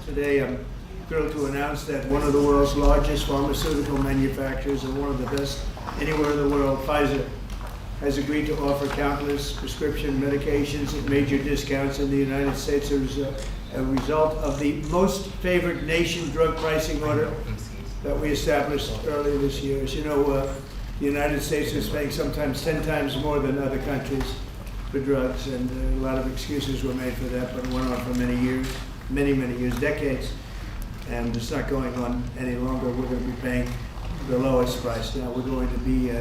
Today I'm thrilled to announce that one of the world's largest pharmaceutical manufacturers and one of the best anywhere in the world, Pfizer, has agreed to offer countless prescription medications at major discounts in the United States as a result of the most favored nation drug pricing order that we established earlier this year. As you know, the United States is paying sometimes 10 times more than other countries for drugs, and a lot of excuses were made for that, but it went on for many years, many years, decades, and it's not going on any longer. We're going to be paying the lowest price now. We're going to be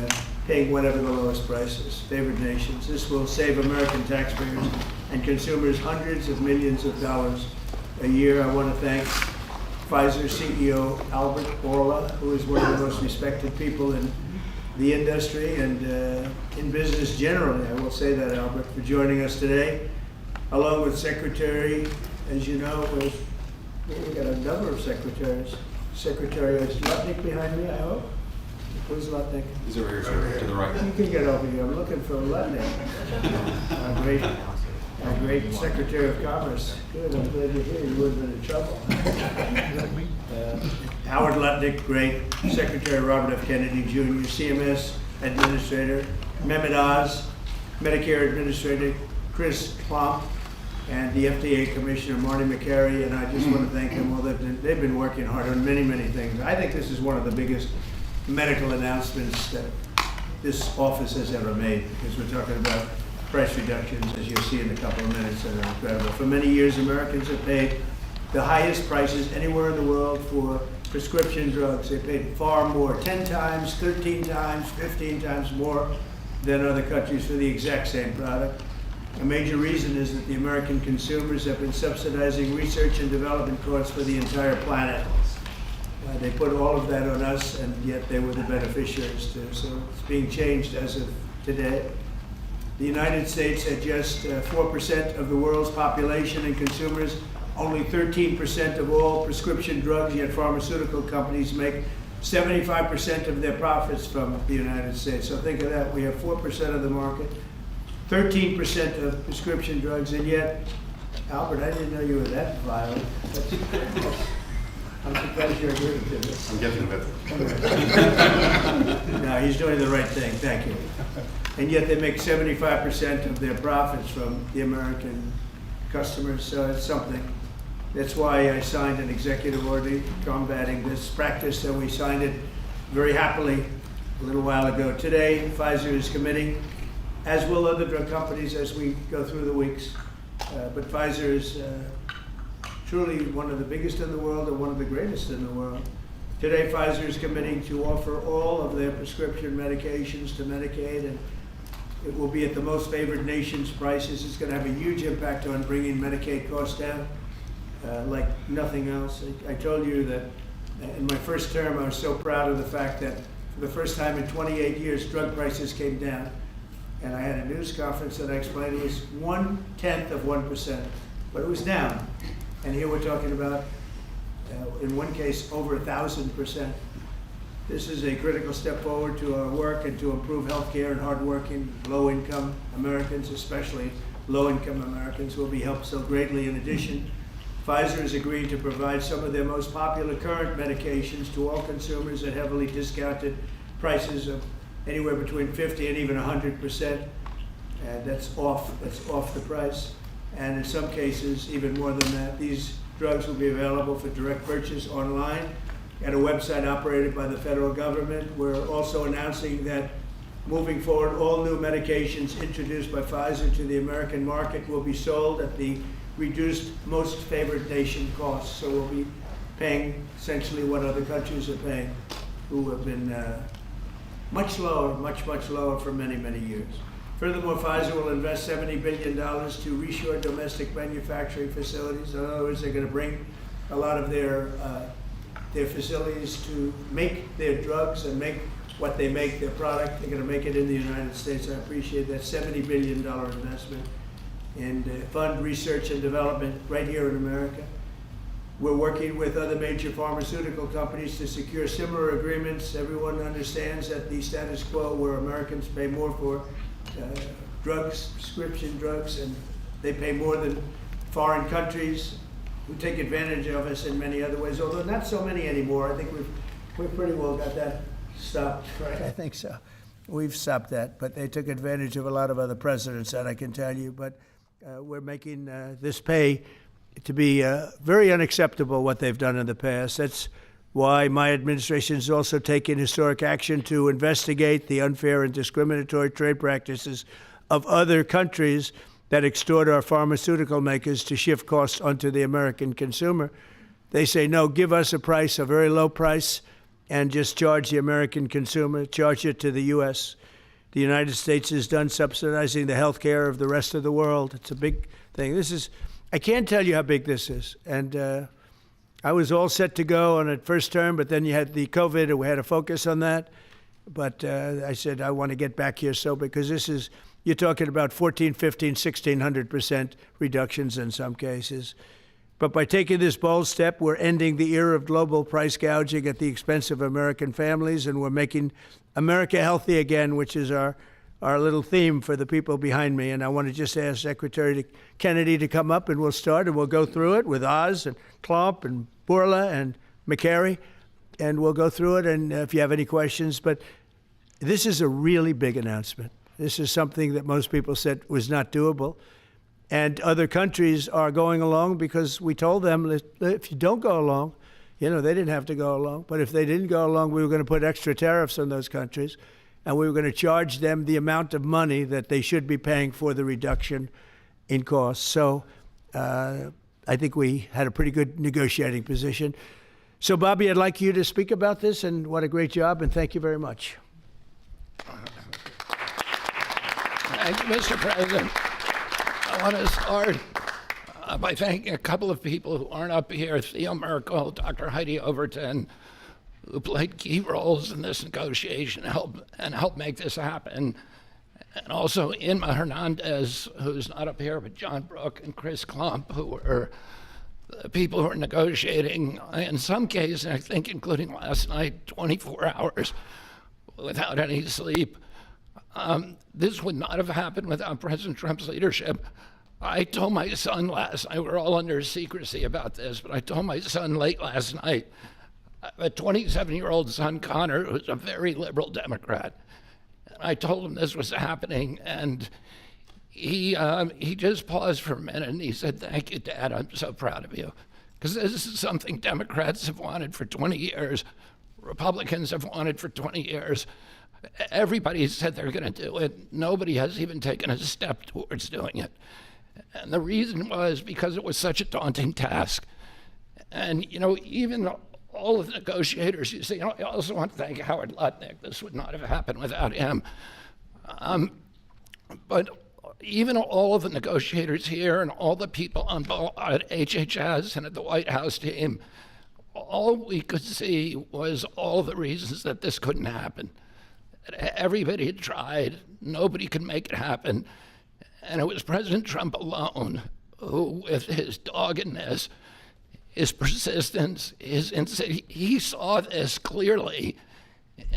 paying whatever the lowest price is, favored nations. This will save American taxpayers and consumers hundreds of millions of dollars a year. I want to thank Pfizer CEO Albert Bourla, who is one of the most respected people in the industry and in business generally. I will say that, Albert, for joining us today, along with Secretary, as you know, we've got a number of secretaries. Secretary is Lutnick behind me, I hope. Where's Lutnick? He's over here, sir, to the right. You can get over here. I'm looking for Lutnick. Our great Secretary of Commerce. Good, I'm glad you're here. You would have been in trouble. Howard Lutnick, great. Secretary Robert F. Kennedy Jr., CMS Administrator, Mehmet Oz, Medicare Administrator Chris Plump, and the FDA Commissioner Marty McCary, and I just want to thank them all. They've been working hard on many things. I think this is one of the biggest medical announcements that this office has ever made, because we're talking about price reductions, as you'll see in a couple of minutes, that are incredible. For many years, Americans have paid the highest prices anywhere in the world for prescription drugs. They paid far more, 10 times, 13 times, 15 times more than other countries for the exact same product. A major reason is that the American consumers have been subsidizing research and development costs for the entire planet. They put all of that on us, and yet they were the beneficiaries too. So it's being changed as of today. The United States at just 4% of the world's population and consumers, only 13% of all prescription drugs, yet pharmaceutical companies make 75% of their profits from the United States. So think of that. We have 4% of the market, 13% of prescription drugs, and yet, Albert, I didn't know you were that violent. I'm surprised you're agreeing to this. I'm getting a bit. No, he's doing the right thing. Thank you. And yet they make 75% of their profits from the American customers, so it's something. That's why I signed an executive order combating this practice, and we signed it very happily a little while ago. Today, Pfizer is committing, as will other drug companies as we go through the weeks, but Pfizer is truly one of the biggest in the world and one of the greatest in the world. Today, Pfizer is committing to offer all of their prescription medications to Medicaid, and it will be at the most favored nation's prices. It's going to have a huge impact on bringing Medicaid costs down like nothing else. I told you that in my first term, I was so proud of the fact that for the first time in 28 years, drug prices came down. And I had a news conference that I explained it was 1/10 of 1%, but it was down. And here we're talking about, in one case, over 1,000%. This is a critical step forward to our work and to improve healthcare, and hardworking, low-income Americans, especially low-income Americans, will be helped so greatly. In addition, Pfizer has agreed to provide some of their most popular current medications to all consumers at heavily discounted prices of anywhere between 50 and even 100%. And that's off the price. And in some cases, even more than that. These drugs will be available for direct purchase online at a website operated by the federal government. We're also announcing that moving forward, all new medications introduced by Pfizer to the American market will be sold at the reduced most favored nation costs. So we'll be paying essentially what other countries are paying, who have been much lower for many years. Furthermore, Pfizer will invest $70 billion to reshore domestic manufacturing facilities. In other words, they're going to bring a lot of their facilities to make their drugs and make what they make, their product. They're going to make it in the United States. I appreciate that $70 billion investment and fund research and development right here in America. We're working with other major pharmaceutical companies to secure similar agreements. Everyone understands that the status quo where Americans pay more for drugs, prescription drugs, and they pay more than foreign countries, who take advantage of us in many other ways, although not so many anymore. I think we've pretty well got that stopped, right? I think so. We've stopped that, but they took advantage of a lot of other presidents, that I can tell you. But we're making this pay to be very unacceptable, what they've done in the past. That's why my administration has also taken historic action to investigate the unfair and discriminatory trade practices of other countries that extort our pharmaceutical makers to shift costs onto the American consumer. They say, no, give us a price, a very low price, and just charge the American consumer, charge it to the U.S. The United States is done subsidizing the health care of the rest of the world. It's a big thing. I can't tell you how big this is. And I was all set to go on it first term, but then you had the COVID, and we had to focus on that. But I said, I want to get back here, because you're talking about 14, 15, 1,600% reductions in some cases. But by taking this bold step, we're ending the era of global price gouging at the expense of American families, and we're making America healthy again, which is our little theme for the people behind me. And I want to just ask Secretary Kennedy to come up, and we'll start, and we'll go through it with Oz and Klomp and Bourla and McCary, and we'll go through it, and if you have any questions. But this is a really big announcement. This is something that most people said was not doable. And other countries are going along because we told them, if you don't go along, they didn't have to go along. But if they didn't go along, we were going to put extra tariffs on those countries, and we were going to charge them the amount of money that they should be paying for the reduction in costs. So I think we had a pretty good negotiating position. So, Bobby, I'd like you to speak about this, and what a great job, and thank you very much. Thank you, Mr. President. I want to start by thanking a couple of people who aren't up here, Theo Merkel, Dr. Heidi Overton, who played key roles in this negotiation and helped make this happen. And also Inma Hernandez, who's not up here, but John Brook and Chris Klomp, who were the people who were negotiating, in some cases, I think including last night, 24 hours without any sleep. This would not have happened without President Trump's leadership. I told my son last night, we're all under secrecy about this, but I told my son late last night, a 27-year-old son, Connor, who's a very liberal Democrat, and I told him this was happening, and he just paused for a minute, and he said, "Thank you, Dad, I'm so proud of you." Because this is something Democrats have wanted for 20 years, Republicans have wanted for 20 years. Everybody said they're going to do it. Nobody has even taken a step towards doing it. And the reason was because it was such a daunting task. And, even all of the negotiators, you see, I also want to thank Howard Lutnick. This would not have happened without him. But even all of the negotiators here and all the people on at HHS and at the White House team, all we could see was all the reasons that this couldn't happen. Everybody had tried. Nobody could make it happen. And it was President Trump alone who, with his doggedness, his persistence, he saw this clearly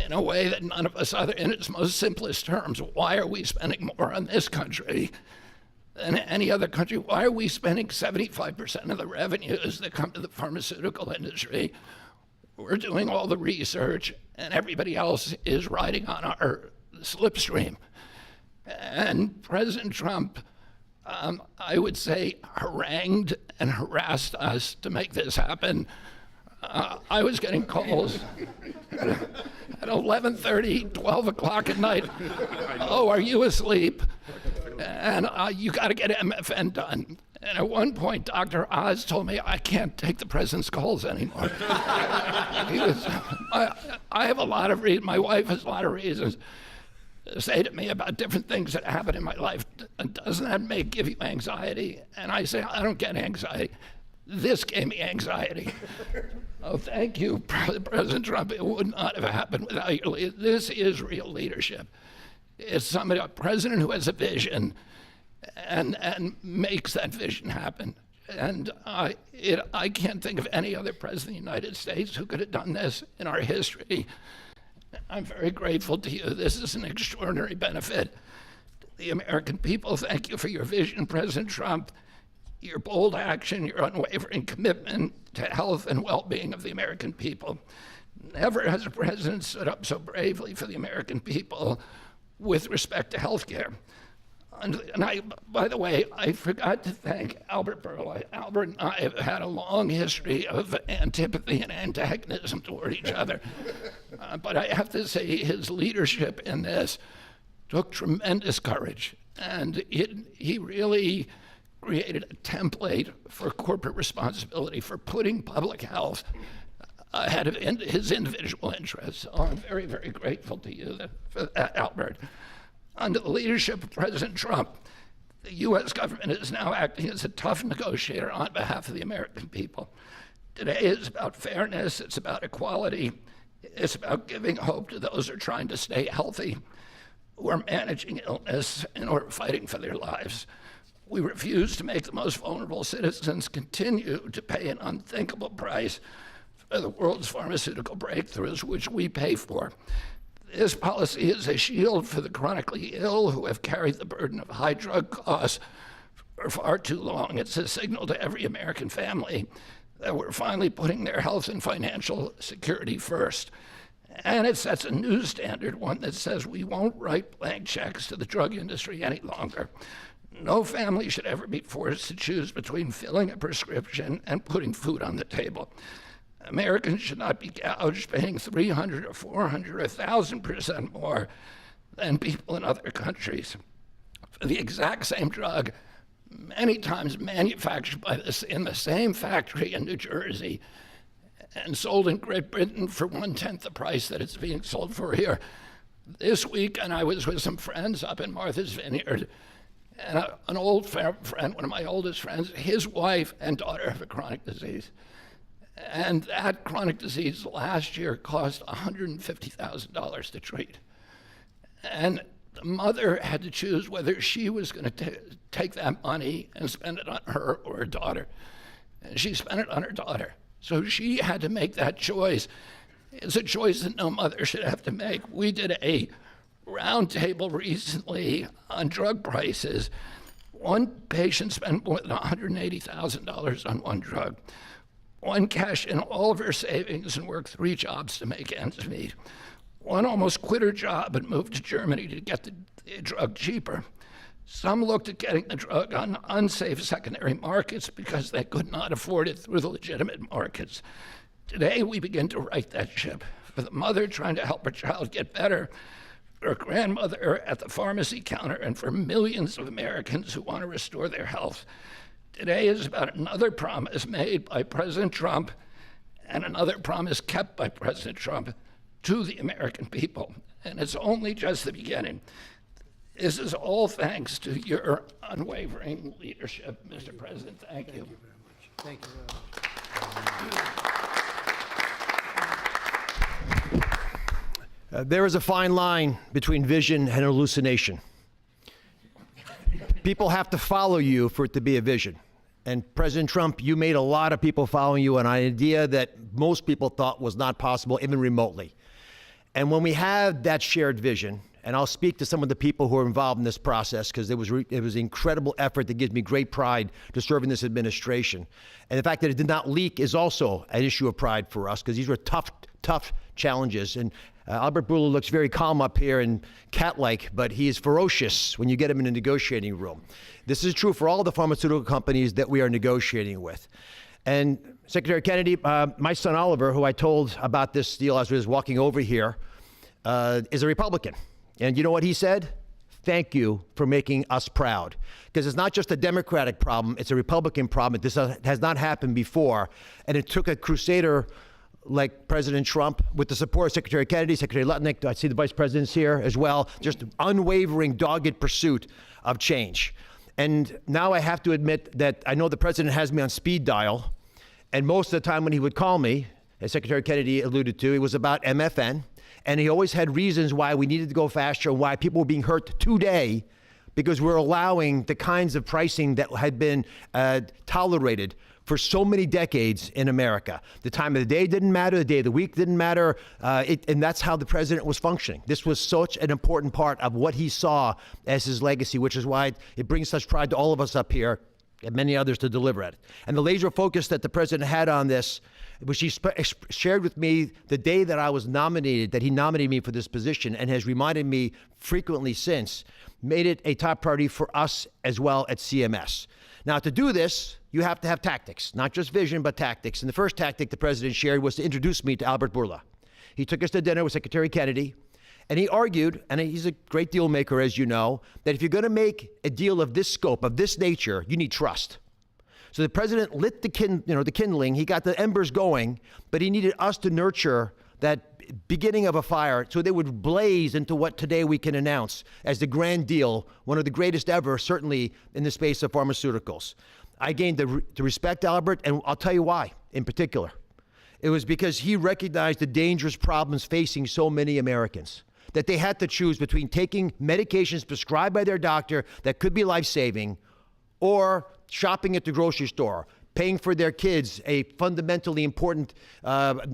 in a way that none of us other, in its most simplest terms. Why are we spending more on this country than any other country? Why are we spending 75% of the revenues that come to the pharmaceutical industry? We're doing all the research, and everybody else is riding on our slipstream. And President Trump, I would say, harangued and harassed us to make this happen. I was getting calls at 11:30, 12 o'clock at night. "Oh, are you asleep? And you got to get MFN done." And at one point, Dr. Oz told me, "I can't take the president's calls anymore." I have a lot of reasons, my wife has a lot of reasons to say to me about different things that happen in my life. Doesn't that give you anxiety? And I say, I don't get anxiety. This gave me anxiety. Oh, thank you, President Trump. It would not have happened without your leadership. This is real leadership. It's a president who has a vision and makes that vision happen. And I can't think of any other president of the United States who could have done this in our history. I'm very grateful to you. This is an extraordinary benefit to the American people. Thank you for your vision, President Trump. your bold action, your unwavering commitment to health and well-being of the American people. Never has a president stood up so bravely for the American people with respect to health care. And by the way, I forgot to thank Albert Bourla. Albert and I have had a long history of antipathy and antagonism toward each other. But I have to say his leadership in this took tremendous courage. And he really created a template for corporate responsibility, for putting public health ahead of his individual interests. So I'm very, very grateful to you for that, Albert. Under the leadership of President Trump, the U.S. government is now acting as a tough negotiator on behalf of the American people. Today is about fairness, it's about equality, it's about giving hope to those who are trying to stay healthy, who are managing illness, and who are fighting for their lives. We refuse to make the most vulnerable citizens continue to pay an unthinkable price for the world's pharmaceutical breakthroughs, which we pay for. This policy is a shield for the chronically ill who have carried the burden of high drug costs for far too long. It's a signal to every American family that we're finally putting their health and financial security first. And it sets a new standard, one that says we won't write blank checks to the drug industry any longer. No family should ever be forced to choose between filling a prescription and putting food on the table. Americans should not be gouged paying 300 or 400 or 1,000% more than people in other countries for the exact same drug, many times manufactured in the same factory in New Jersey and sold in Great Britain for 1/10 the price that it's being sold for here. This week, and I was with some friends up in Martha's Vineyard, and an old friend, one of my oldest friends, his wife and daughter have a chronic disease. And that chronic disease last year cost $150,000 to treat. And the mother had to choose whether she was going to take that money and spend it on her or her daughter. And she spent it on her daughter. So she had to make that choice. It's a choice that no mother should have to make. We did a roundtable recently on drug prices. One patient spent more than $180,000 on one drug. One cashed in all of her savings and worked 3 jobs to make ends meet. One almost quit her job and moved to Germany to get the drug cheaper. Some looked at getting the drug on unsafe secondary markets because they could not afford it through the legitimate markets. Today, we begin to right that ship. For the mother trying to help her child get better, for a grandmother at the pharmacy counter, and for millions of Americans who want to restore their health. Today is about another promise made by President Trump and another promise kept by President Trump to the American people. And it's only just the beginning. This is all thanks to your unwavering leadership, Mr. President. Thank you. Thank you very much. There is a fine line between vision and hallucination. People have to follow you for it to be a vision. And President Trump, you made a lot of people following you, an idea that most people thought was not possible, even remotely. And when we have that shared vision, and I'll speak to some of the people who are involved in this process because it was incredible effort that gives me great pride to serve in this administration. And the fact that it did not leak is also an issue of pride for us because these were tough challenges. And Albert Bourla looks very calm up here and cat-like, but he is ferocious when you get him in a negotiating room. This is true for all the pharmaceutical companies that we are negotiating with. And Secretary Kennedy, my son Oliver, who I told about this deal as we was walking over here, is a Republican. And you know what he said? Thank you for making us proud. Because it's not just a Democratic problem, it's a Republican problem. This has not happened before. And it took a crusader like President Trump, with the support of Secretary Kennedy, Secretary Lutnick, I see the vice presidents here as well, just unwavering, dogged pursuit of change. And now I have to admit that I know the president has me on speed dial, and most of the time when he would call me, as Secretary Kennedy alluded to, it was about MFN, and he always had reasons why we needed to go faster and why people were being hurt today because we're allowing the kinds of pricing that had been tolerated for so many decades in America. The time of the day didn't matter, the day of the week didn't matter, and that's how the president was functioning. This was such an important part of what he saw as his legacy, which is why it brings such pride to all of us up here and many others to deliver it. And the laser focus that the president had on this, which he shared with me the day that I was nominated, that he nominated me for this position, and has reminded me frequently since, made it a top priority for us as well at CMS. Now, to do this, you have to have tactics, not just vision, but tactics. And the first tactic the president shared was to introduce me to Albert Bourla. He took us to dinner with Secretary Kennedy, and he argued, and he's a great deal maker, as you know, that if you're going to make a deal of this scope, of this nature, you need trust. So the president lit the kindling. He got the embers going, but he needed us to nurture that beginning of a fire so they would blaze into what today we can announce as the grand deal, one of the greatest ever, certainly in the space of pharmaceuticals. I gained to respect Albert, and I'll tell you why in particular. It was because he recognized the dangerous problems facing so many Americans, that they had to choose between taking medications prescribed by their doctor that could be life-saving, or shopping at the grocery store, paying for their kids a fundamentally important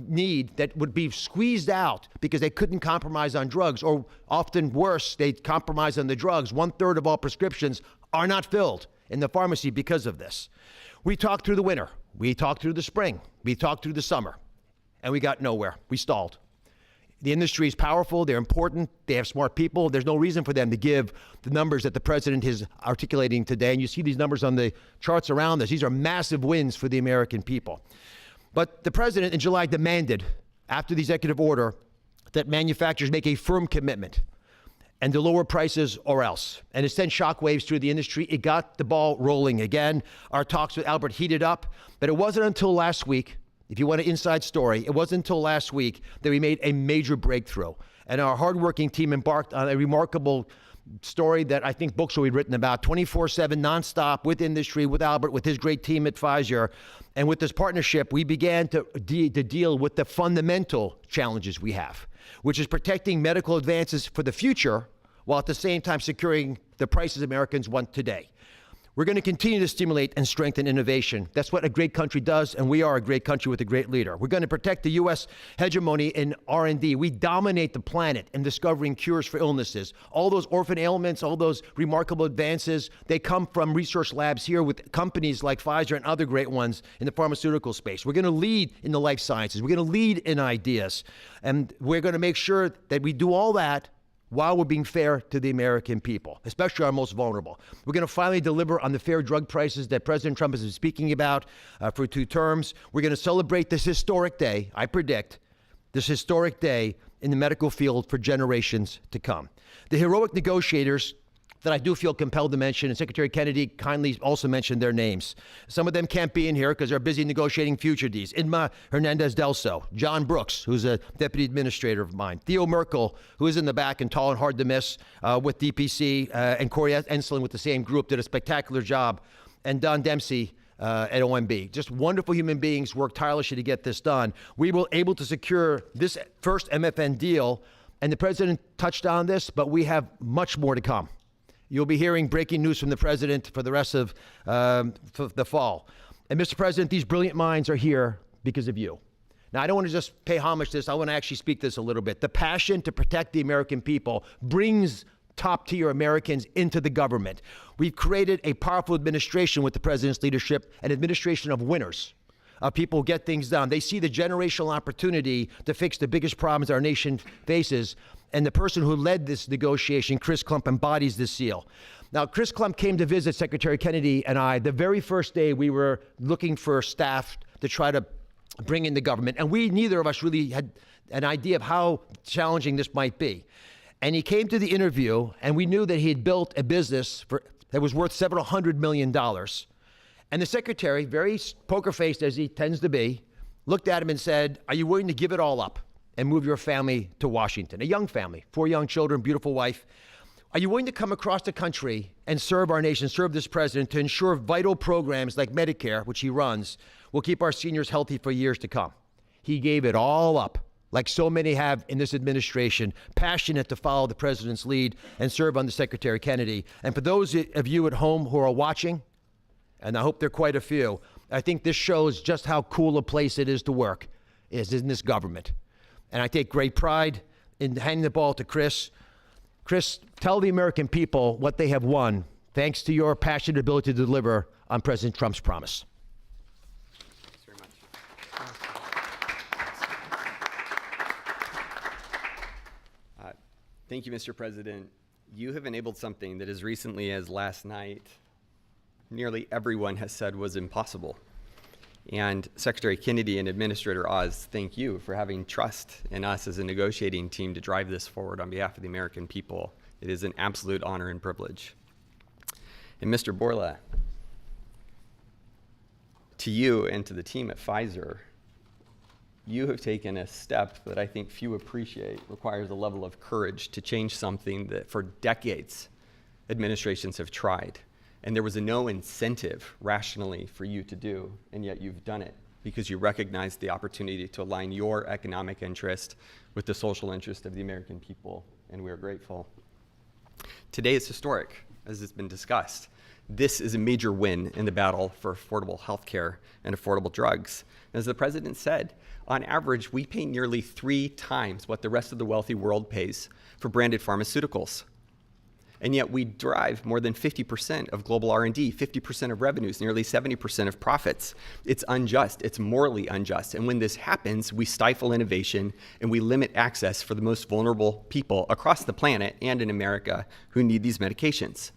need that would be squeezed out because they couldn't compromise on drugs, or often worse, they compromise on the drugs. 1/3 of all prescriptions are not filled in the pharmacy because of this. We talked through the winter, we talked through the spring, we talked through the summer, and we got nowhere. We stalled. The industry is powerful, they're important, they have smart people. There's no reason for them to give the numbers that the president is articulating today. And you see these numbers on the charts around us. These are massive wins for the American people. But the president in July demanded, after the executive order, that manufacturers make a firm commitment and to lower prices or else. And it sent shockwaves through the industry. It got the ball rolling again. Our talks with Albert heated up, but it wasn't until last week, if you want an inside story, it wasn't until last week that we made a major breakthrough. And our hardworking team embarked on a remarkable story that I think books will be written about, 24/7, nonstop, with industry, with Albert, with his great team at Pfizer. And with this partnership, we began to deal with the fundamental challenges we have, which is protecting medical advances for the future, while at the same time securing the prices Americans want today. We're going to continue to stimulate and strengthen innovation. That's what a great country does, and we are a great country with a great leader. We're going to protect the U.S. hegemony in R&D. We dominate the planet in discovering cures for illnesses. All those orphan ailments, all those remarkable advances, they come from research labs here with companies like Pfizer and other great ones in the pharmaceutical space. We're going to lead in the life sciences. We're going to lead in ideas. And we're going to make sure that we do all that while we're being fair to the American people, especially our most vulnerable. We're going to finally deliver on the fair drug prices that President Trump has been speaking about for 2 terms. We're going to celebrate this historic day, I predict, this historic day in the medical field for generations to come. The heroic negotiators that I do feel compelled to mention, and Secretary Kennedy kindly also mentioned their names. Some of them can't be in here because they're busy negotiating future deals. Inma Hernandez-Delso, John Brooks, who's a deputy administrator of mine, Theo Merkel, who is in the back and tall and hard to miss with DPC, and Corey Enslin with the same group, did a spectacular job, and Don Dempsey at OMB. Just wonderful human beings, worked tirelessly to get this done. We were able to secure this first MFN deal, and the president touched on this, but we have much more to come. You'll be hearing breaking news from the president for the rest of the fall. And Mr. President, these brilliant minds are here because of you. Now, I don't want to just pay homage to this. I want to actually speak this a little bit. The passion to protect the American people brings top-tier Americans into the government. We've created a powerful administration with the president's leadership, an administration of winners. People get things done. They see the generational opportunity to fix the biggest problems our nation faces. And the person who led this negotiation, Chris Klump, embodies this seal. Now, Chris Klump came to visit Secretary Kennedy and I the very first day we were looking for staff to try to bring in the government. And neither of us really had an idea of how challenging this might be. And he came to the interview, and we knew that he had built a business that was worth several $100 million. And the secretary, very poker-faced as he tends to be, looked at him and said, "Are you willing to give it all up and move your family to Washington?" A young family, 4 young children, beautiful wife. "Are you willing to come across the country and serve our nation, serve this president to ensure vital programs like Medicare, which he runs, will keep our seniors healthy for years to come?" He gave it all up, like so many have in this administration, passionate to follow the president's lead and serve under Secretary Kennedy. And for those of you at home who are watching, and I hope there are quite a few, I think this shows just how cool a place it is to work, is in this government. And I take great pride in handing the ball to Chris. Chris, tell the American people what they have won thanks to your passionate ability to deliver on President Trump's promise. Thanks very much. Thank you, Mr. President. You have enabled something that as recently as last night, nearly everyone has said was impossible. And Secretary Kennedy and Administrator Oz, thank you for having trust in us as a negotiating team to drive this forward on behalf of the American people. It is an absolute honor and privilege. And Mr. Borla, to you and to the team at Pfizer, you have taken a step that I think few appreciate, requires a level of courage to change something that for decades administrations have tried. And there was no incentive rationally for you to do, and yet you've done it because you recognized the opportunity to align your economic interest with the social interest of the American people, and we are grateful. Today is historic, as has been discussed. This is a major win in the battle for affordable health care and affordable drugs. As the president said, on average, we pay nearly 3 times what the rest of the wealthy world pays for branded pharmaceuticals. And yet we drive more than 50% of global R&D, 50% of revenues, nearly 70% of profits. It's unjust, it's morally unjust. And when this happens, we stifle innovation and we limit access for the most vulnerable people across the planet and in America who need these medications.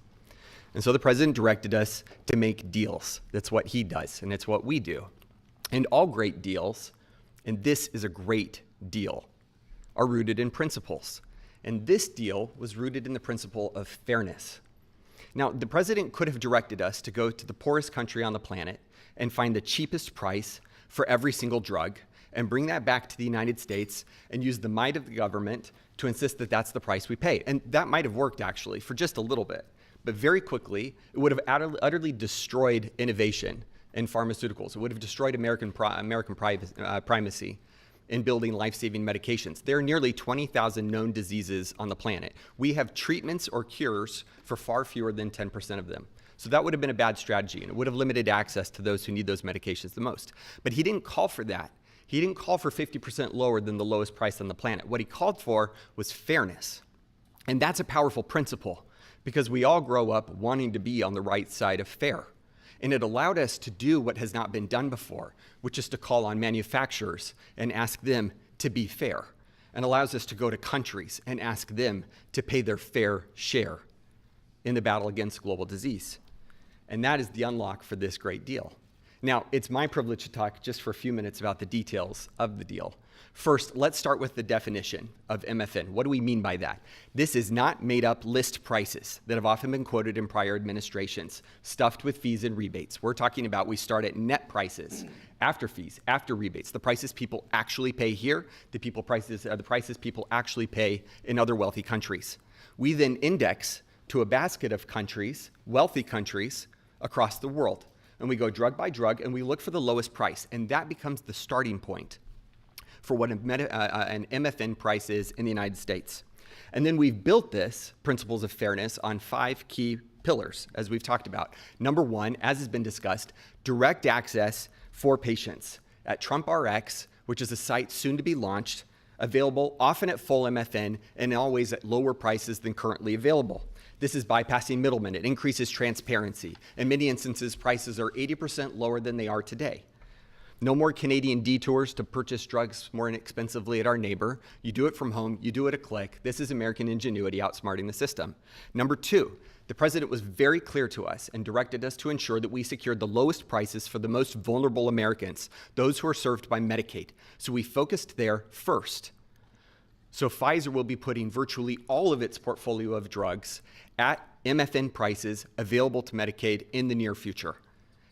And so the president directed us to make deals. That's what he does, and it's what we do. And all great deals, and this is a great deal, are rooted in principles. And this deal was rooted in the principle of fairness. Now, the president could have directed us to go to the poorest country on the planet and find the cheapest price for every single drug and bring that back to the United States and use the might of the government to insist that that's the price we pay. And that might have worked, actually, for just a little bit. But very quickly, it would have utterly destroyed innovation in pharmaceuticals. It would have destroyed American primacy in building life-saving medications. There are nearly 20,000 known diseases on the planet. We have treatments or cures for far fewer than 10% of them. So that would have been a bad strategy, and it would have limited access to those who need those medications the most. But he didn't call for that. He didn't call for 50% lower than the lowest price on the planet. What he called for was fairness. And that's a powerful principle, because we all grow up wanting to be on the right side of fair. And it allowed us to do what has not been done before, which is to call on manufacturers and ask them to be fair, and allows us to go to countries and ask them to pay their fair share in the battle against global disease. And that is the unlock for this great deal. Now, it's my privilege to talk just for a few minutes about the details of the deal. First, let's start with the definition of MFN. What do we mean by that? This is not made-up list prices that have often been quoted in prior administrations, stuffed with fees and rebates. We're talking about we start at net prices, after fees, after rebates, the prices people actually pay here, the prices people actually pay in other wealthy countries. We then index to a basket of countries, wealthy countries, across the world. And we go drug by drug, and we look for the lowest price, and that becomes the starting point for what an MFN price is in the United States. And then we've built this principles of fairness on 5 key pillars, as we've talked about. Number 1, as has been discussed, direct access for patients at TrumpRx, which is a site soon to be launched, available often at full MFN and always at lower prices than currently available. This is bypassing middlemen. It increases transparency. In many instances, prices are 80% lower than they are today. No more Canadian detours to purchase drugs more inexpensively at our neighbor. You do it from home, you do it a click. This is American ingenuity outsmarting the system. Number 2, the president was very clear to us and directed us to ensure that we secured the lowest prices for the most vulnerable Americans, those who are served by Medicaid. So we focused there first. So Pfizer will be putting virtually all of its portfolio of drugs at MFN prices available to Medicaid in the near future.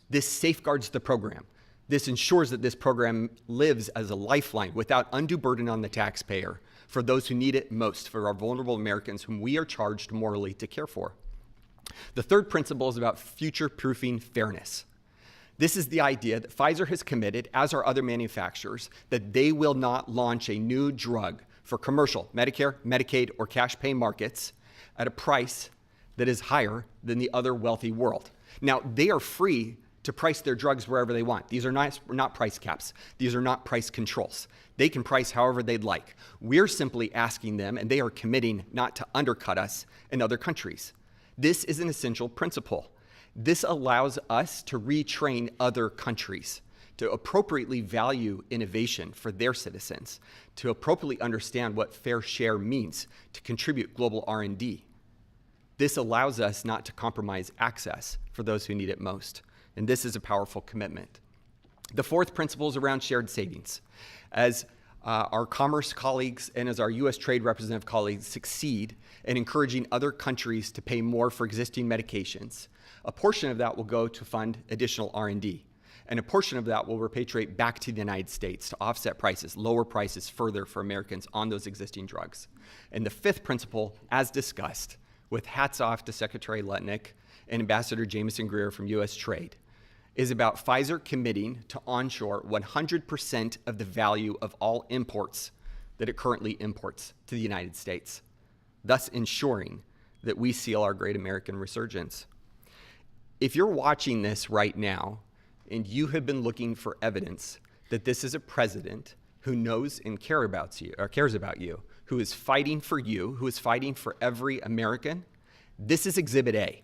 This safeguards the program. This ensures that this program lives as a lifeline without undue burden on the taxpayer for those who need it most, for our vulnerable Americans whom we are charged morally to care for. The third principle is about future-proofing fairness. This is the idea that Pfizer has committed, as are other manufacturers, that they will not launch a new drug for commercial, Medicare, Medicaid, or cash pay markets at a price that is higher than the other wealthy world. Now, they are free to price their drugs wherever they want. These are not price caps. These are not price controls. They can price however they'd like. We're simply asking them, and they are committing not to undercut us in other countries. This is an essential principle. This allows us to retrain other countries to appropriately value innovation for their citizens, to appropriately understand what fair share means to contribute global R&D. This allows us not to compromise access for those who need it most. And this is a powerful commitment. The fourth principle is around shared savings. As our commerce colleagues and as our US trade representative colleagues succeed in encouraging other countries to pay more for existing medications, a portion of that will go to fund additional R&D. And a portion of that will repatriate back to the United States to offset prices, lower prices further for Americans on those existing drugs. And the fifth principle, as discussed, with hats off to Secretary Lutnick and Ambassador Jameson Greer from US Trade, is about Pfizer committing to onshore 100% of the value of all imports that it currently imports to the United States, thus ensuring that we seal our great American resurgence. If you're watching this right now, and you have been looking for evidence that this is a president who knows and cares about you, who is fighting for you, who is fighting for every American, this is Exhibit A.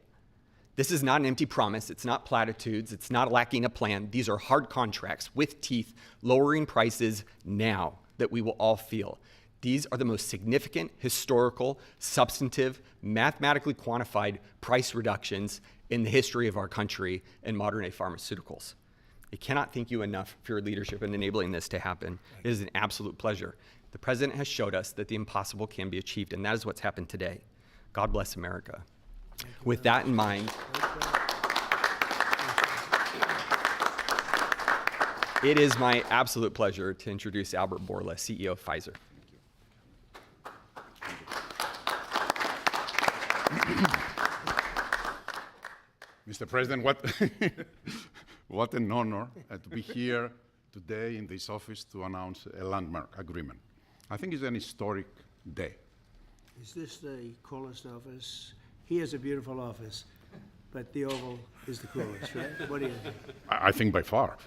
This is not an empty promise. It's not platitudes. It's not lacking a plan. These are hard contracts with teeth, lowering prices now that we will all feel. These are the most significant, historical, substantive, mathematically quantified price reductions in the history of our country in modern-day pharmaceuticals. I cannot thank you enough for your leadership in enabling this to happen. It is an absolute pleasure. The president has showed us that the impossible can be achieved, and that is what's happened today. God bless America. With that in mind, it is my absolute pleasure to introduce Albert Bourla, CEO of Pfizer. Mr. President, what an honor to be here today in this office to announce a landmark agreement. I think it's an historic day. Is this the coolest office? He has a beautiful office, but the Oval is the coolest, right? What do you think? I think by far.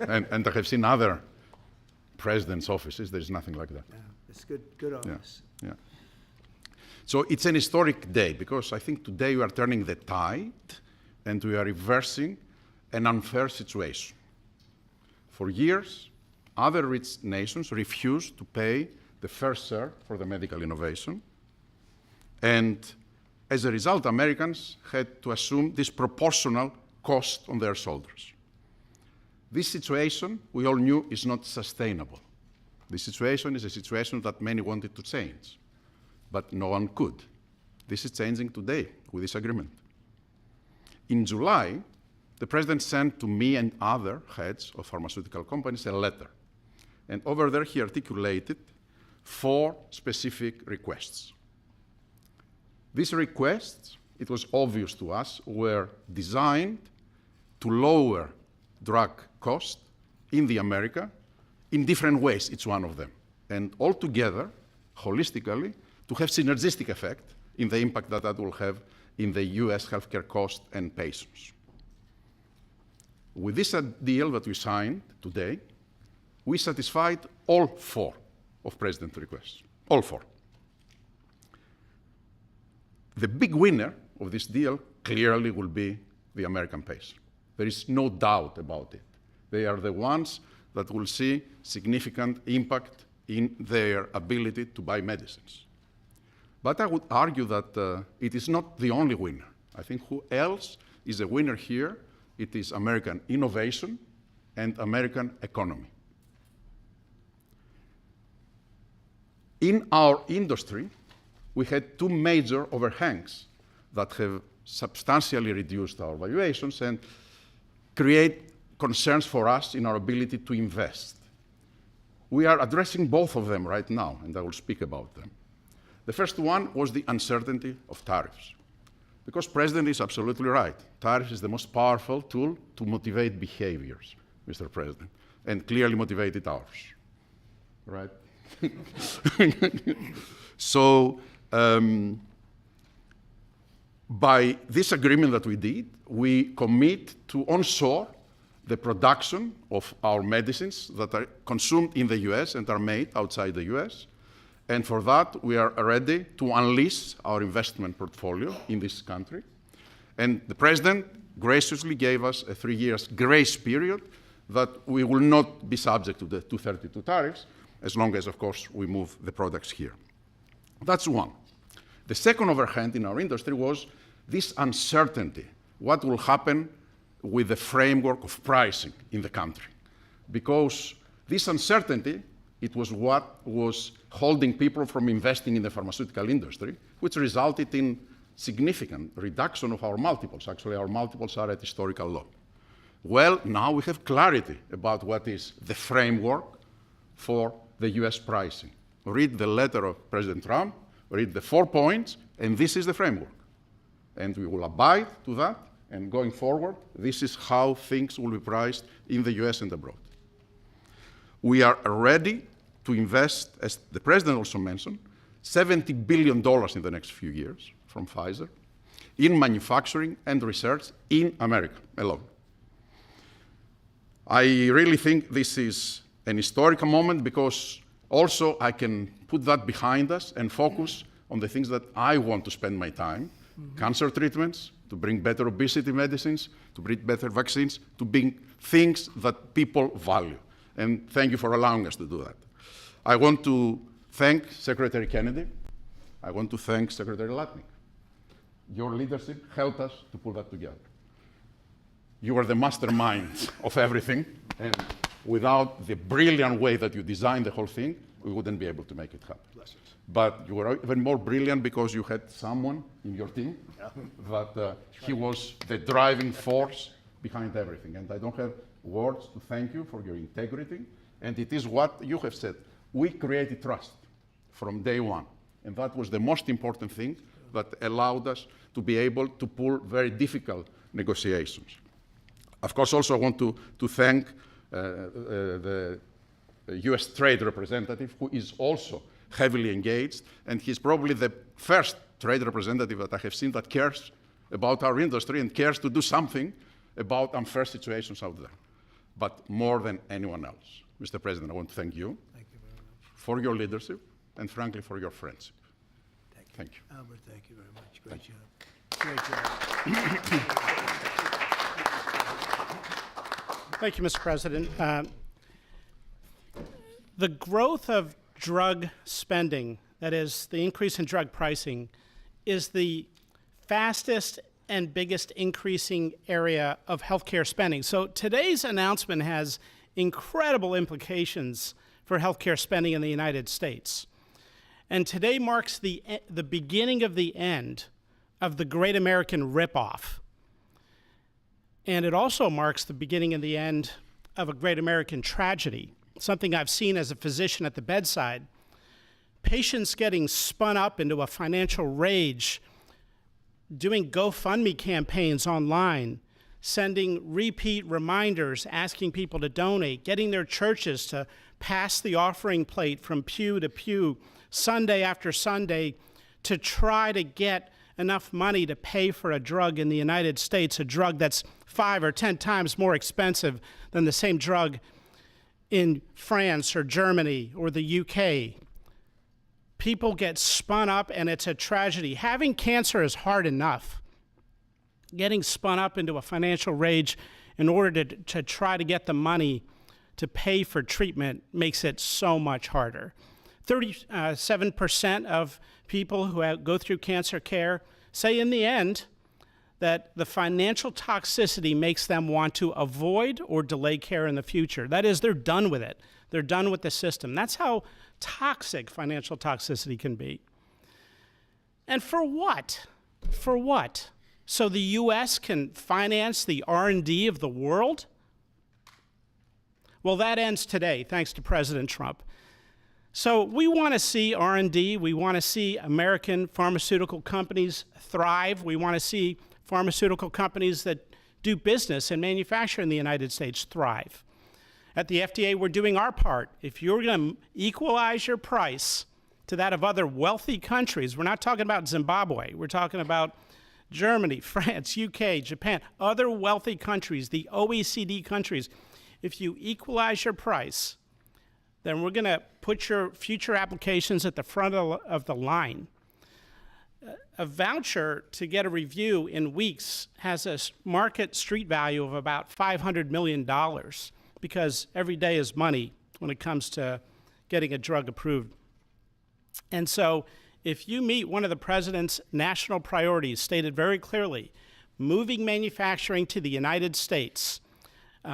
And I have seen other presidents' offices. There's nothing like that. Yeah, it's good office. Yeah. So it's an historic day because I think today we are turning the tide and we are reversing an unfair situation. For years, other rich nations refused to pay the fair share for the medical innovation. And as a result, Americans had to assume disproportional cost on their shoulders. This situation, we all knew, is not sustainable. This situation is a situation that many wanted to change, but no one could. This is changing today with this agreement. In July, the president sent to me and other heads of pharmaceutical companies a letter. And over there, he articulated 4 specific requests. These requests, it was obvious to us, were designed to lower drug cost in the America in different ways, each one of them. And altogether, holistically, to have synergistic effect in the impact that that will have in the US healthcare cost and patients. With this deal that we signed today, we satisfied all 4 of President's requests, all 4. The big winner of this deal clearly will be the American patient. There is no doubt about it. They are the ones that will see significant impact in their ability to buy medicines. But I would argue that it is not the only winner. I think who else is a winner here? It is American innovation and American economy. In our industry, we had 2 major overhangs that have substantially reduced our valuations and create concerns for us in our ability to invest. We are addressing both of them right now, and I will speak about them. The first one was the uncertainty of tariffs. Because the President is absolutely right. Tariffs is the most powerful tool to motivate behaviors, Mr. President, and clearly motivated ours, right? So by this agreement that we did, we commit to onshore the production of our medicines that are consumed in the US and are made outside the US, And for that, we are ready to unleash our investment portfolio in this country. And the President graciously gave us a 3 years grace period that we will not be subject to the 232 tariffs, as long as, of course, we move the products here. That's one. The second overhang in our industry was this uncertainty. What will happen with the framework of pricing in the country? Because this uncertainty, it was what was holding people from investing in the pharmaceutical industry, which resulted in significant reduction of our multiples. Actually, our multiples are at historical low. Well, now we have clarity about what is the framework for the US pricing. Read the letter of President Trump, read the 4 points, and this is the framework. And we will abide to that, and going forward, this is how things will be priced in the US and abroad. We are ready to invest, as the President also mentioned, $70 billion in the next few years from Pfizer in manufacturing and research in America alone. I really think this is an historical moment because also I can put that behind us and focus on the things that I want to spend my time, cancer treatments, to bring better obesity medicines, to bring better vaccines, to bring things that people value. And thank you for allowing us to do that. I want to thank Secretary Kennedy. I want to thank Secretary Latnik. Your leadership helped us to pull that together. You are the mastermind of everything, and without the brilliant way that you designed the whole thing, we wouldn't be able to make it happen. But you were even more brilliant because you had someone in your team that he was the driving force behind everything. And I don't have words to thank you for your integrity. And it is what you have said. We created trust from day one. And that was the most important thing that allowed us to be able to pull very difficult negotiations. Of course, also I want to thank the US trade representative, who is also heavily engaged, and he's probably the first trade representative that I have seen that cares about our industry and cares to do something about unfair situations out there, but more than anyone else. Mr. President, I want to thank you, for your leadership and, frankly, for your friendship. Thank you. Albert, thank you very much. Great job. Great job. Thank you, Mr. President. The growth of drug spending, that is, the increase in drug pricing, is the fastest and biggest increasing area of healthcare spending. So today's announcement has incredible implications for healthcare spending in the United States. And today marks the beginning of the end of the Great American Ripoff. And it also marks the beginning and the end of a great American tragedy, something I've seen as a physician at the bedside. Patients getting spun up into a financial rage, doing GoFundMe campaigns online, sending repeat reminders, asking people to donate, getting their churches to pass the offering plate from pew to pew, Sunday after Sunday, to try to get enough money to pay for a drug in the United States, a drug that's 5 or 10 times more expensive than the same drug in France or Germany or the UK. People get spun up, and it's a tragedy. Having cancer is hard enough. Getting spun up into a financial rage in order to try to get the money to pay for treatment makes it so much harder. 37% of people who go through cancer care say in the end that the financial toxicity makes them want to avoid or delay care in the future. That is, they're done with it. They're done with the system. That's how toxic financial toxicity can be. And for what? For what? So the US can finance the R&D of the world? Well, that ends today, thanks to President Trump. So we want to see R&D. We want to see American pharmaceutical companies thrive. We want to see pharmaceutical companies that do business and manufacture in the United States thrive. At the FDA, we're doing our part. If you're going to equalize your price to that of other wealthy countries, we're not talking about Zimbabwe. We're talking about Germany, France, UK, Japan, other wealthy countries, the OECD countries. If you equalize your price, then we're going to put your future applications at the front of the line. A voucher to get a review in weeks has a market street value of about $500 million because every day is money when it comes to getting a drug approved. And so if you meet one of the president's national priorities stated very clearly, moving manufacturing to the United States,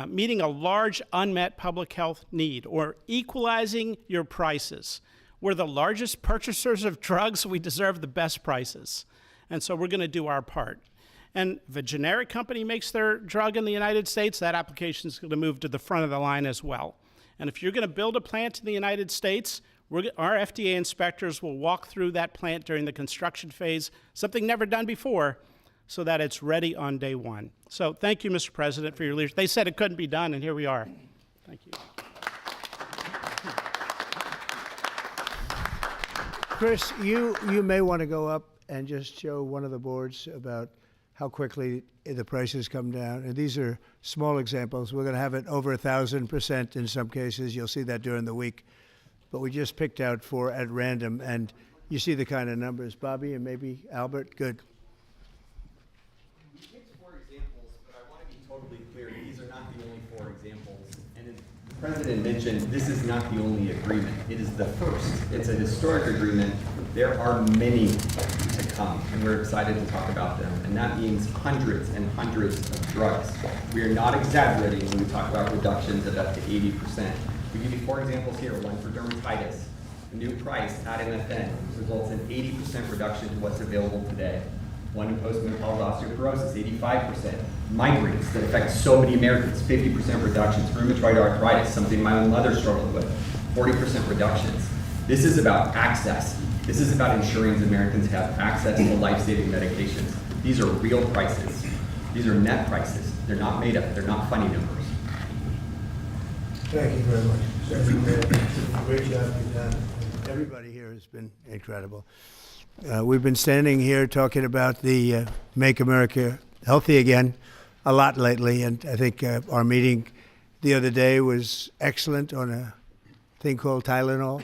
meeting a large unmet public health need, or equalizing your prices. We're the largest purchasers of drugs, we deserve the best prices. And so we're going to do our part. And if a generic company makes their drug in the United States, that application is going to move to the front of the line as well. And if you're going to build a plant in the United States, our FDA inspectors will walk through that plant during the construction phase, something never done before, so that it's ready on day one. So thank you, Mr. President, for your leadership. They said it couldn't be done, and here we are. Thank you. Chris, you may want to go up and just show one of the boards about how quickly the prices come down. And these are small examples. We're going to have it over 1,000% in some cases. You'll see that during the week. But we just picked out 4 at random, and you see the kind of numbers. Bobby and maybe Albert, good. We picked 4 examples, but I want to be totally clear. These are not the only 4 examples. And as the President mentioned, this is not the only agreement. It is the first. It's a historic agreement. There are many to come, and we're excited to talk about them. And that means hundreds and hundreds of drugs. We are not exaggerating when we talk about reductions of up to 80%. We give you 4 examples here. One for dermatitis. The new price, adenosine, results in 80% reduction to what's available today. One in postmenopausal osteoporosis, 85%. Migraines that affect so many Americans, 50% reductions. Rheumatoid arthritis, something my own mother struggled with, 40% reductions. This is about access. This is about ensuring that Americans have access to life-saving medications. These are real prices. These are net prices. They're not made up. They're not funny numbers. Thank you very much. Great job you've done. Everybody here has been incredible. We've been standing here talking about the Make America Healthy Again a lot lately, and I think our meeting the other day was excellent on a thing called Tylenol.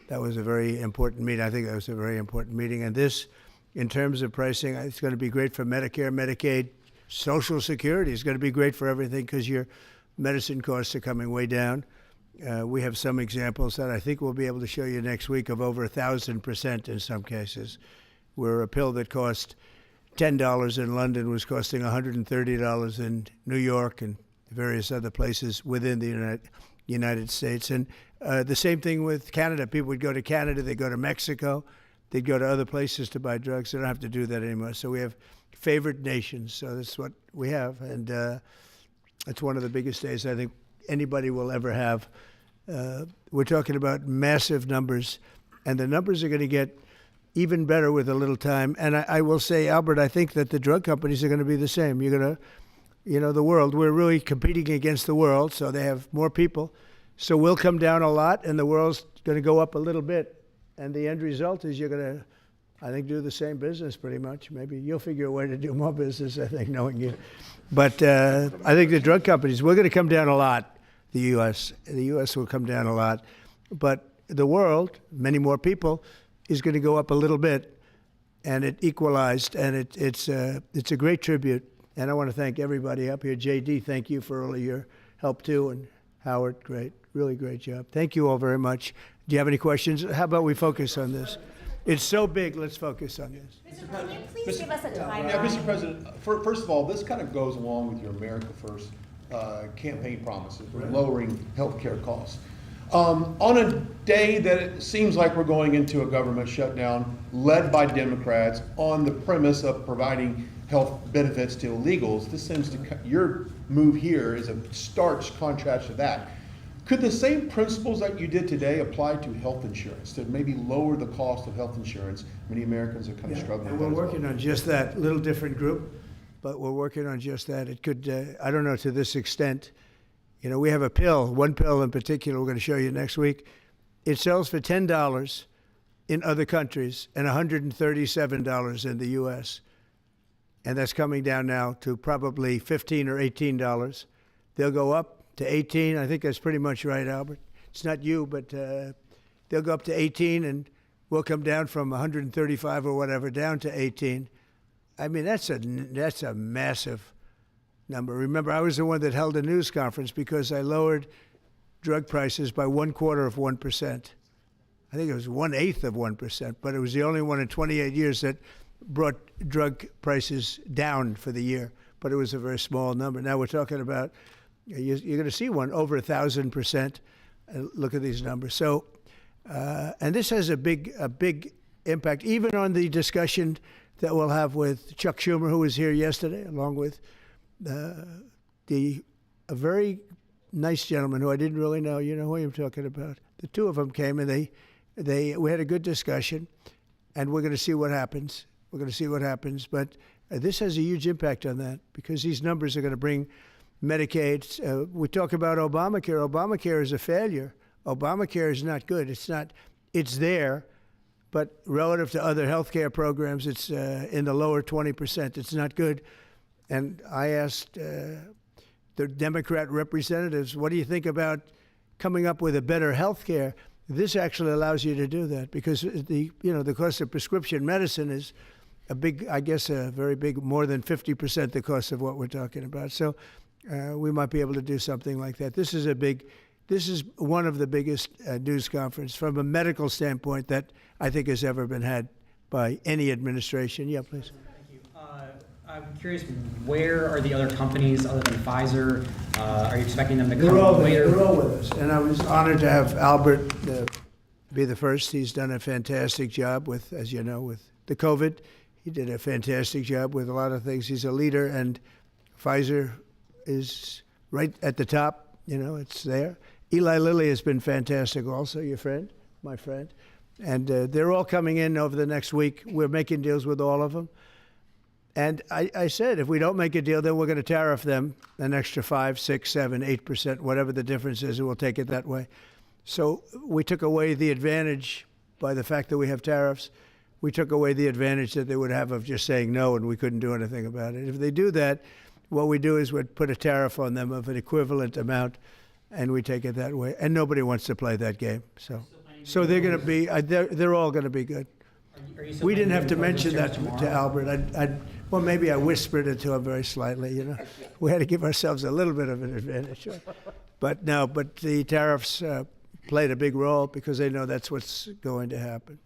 That was a very important meeting. I think that was a very important meeting. And this, in terms of pricing, it's going to be great for Medicare, Medicaid, Social Security. It's going to be great for everything because your medicine costs are coming way down. We have some examples that I think we'll be able to show you next week of over 1,000% in some cases, where a pill that cost $10 in London was costing $130 in New York and various other places within the United States. And the same thing with Canada. People would go to Canada, they'd go to Mexico, they'd go to other places to buy drugs. They don't have to do that anymore. So we have favored nations. So that's what we have. And it's one of the biggest days I think anybody will ever have. We're talking about massive numbers, and the numbers are going to get even better with a little time. And I will say, Albert, I think that the drug companies are going to be the same. You're going to, the world, we're really competing against the world, so they have more people. So we'll come down a lot, and the world's going to go up a little bit. And the end result is you're going to, I think, do the same business pretty much. Maybe you'll figure a way to do more business, I think, knowing you. But I think the drug companies, we're going to come down a lot. The U.S. will come down a lot. But the world, many more people, is going to go up a little bit. And it equalized, and it's a great tribute. And I want to thank everybody up here. J.D., thank you for all of your help, too. And Howard, great, really great job. Thank you all very much. Do you have any questions? How about we focus on this? It's so big, let's focus on this. Mr. Can you please give us a timeline? Yeah, Mr. President, first of all, this kind of goes along with your America First campaign promises, with lowering healthcare costs. On a day that it seems like we're going into a government shutdown led by Democrats on the premise of providing health benefits to illegals, this seems to, your move here is a stark contrast to that. Could the same principles that you did today apply to health insurance, to maybe lower the cost of health insurance? Many Americans are kind of struggling and with that. we're working on just that, little different group, but we're working on just that. It could, I don't know to this extent. We have a pill, one pill in particular we're going to show you next week. It sells for $10 in other countries and $137 in the U.S. And that's coming down now to probably $15 or $18. They'll go up to 18. I think that's pretty much right, Albert. It's not you, but they'll go up to 18, and we'll come down from 135 or whatever down to 18. I mean, that's a massive number. Remember, I was the one that held a news conference because I lowered drug prices by 1/4%. I think it was 1/8 of 1%, but it was the only one in 28 years that brought drug prices down for the year. But it was a very small number. Now we're talking about, you're going to see one over 1,000%. Look at these numbers. So, and this has a big impact, even on the discussion that we'll have with Chuck Schumer, who was here yesterday, along with a very nice gentleman who I didn't really know. You know who I'm talking about. The two of them came, and we had a good discussion, and we're going to see what happens. We're going to see what happens. But this has a huge impact on that because these numbers are going to bring Medicaid. We talk about Obamacare. Obamacare is a failure. Obamacare is not good. It's there, but relative to other health care programs, it's in the lower 20%. It's not good. And I asked the Democrat representatives, what do you think about coming up with a better health care? This actually allows you to do that because the cost of prescription medicine is a very big, more than 50% the cost of what we're talking about. So we might be able to do something like that. This is one of the biggest news conferences from a medical standpoint that I think has ever been had by any administration. Yeah, please. Thank you. I'm curious, where are the other companies other than Pfizer? Are you expecting them to come later? They're all with us. And I was honored to have Albert be the first. He's done a fantastic job with, as you know, with the COVID. He did a fantastic job with a lot of things. He's a leader, and Pfizer is right at the top. You know, it's there. Eli Lilly has been fantastic also, my friend. And they're all coming in over the next week. We're making deals with all of them. And I said, if we don't make a deal, then we're going to tariff them an extra 5, 6, 7, 8%, whatever the difference is, and we'll take it that way. So we took away the advantage by the fact that we have tariffs. We took away the advantage that they would have of just saying no, and we couldn't do anything about it. If they do that, what we do is we'd put a tariff on them of an equivalent amount, and we take it that way. And nobody wants to play that game. So they're going to be, they're all going to be good. We didn't have to mention that to Albert. Well, maybe I whispered it to him very slightly, you know. We had to give ourselves a little bit of an advantage. But the tariffs played a big role because they know that's what's going to happen.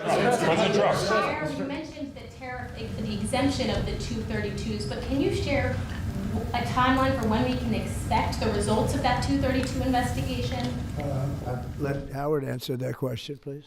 President Trump. You mentioned the exemption of the 232s, but can you share a timeline for when we can expect the results of that 232 investigation? Let Howard answer that question, please.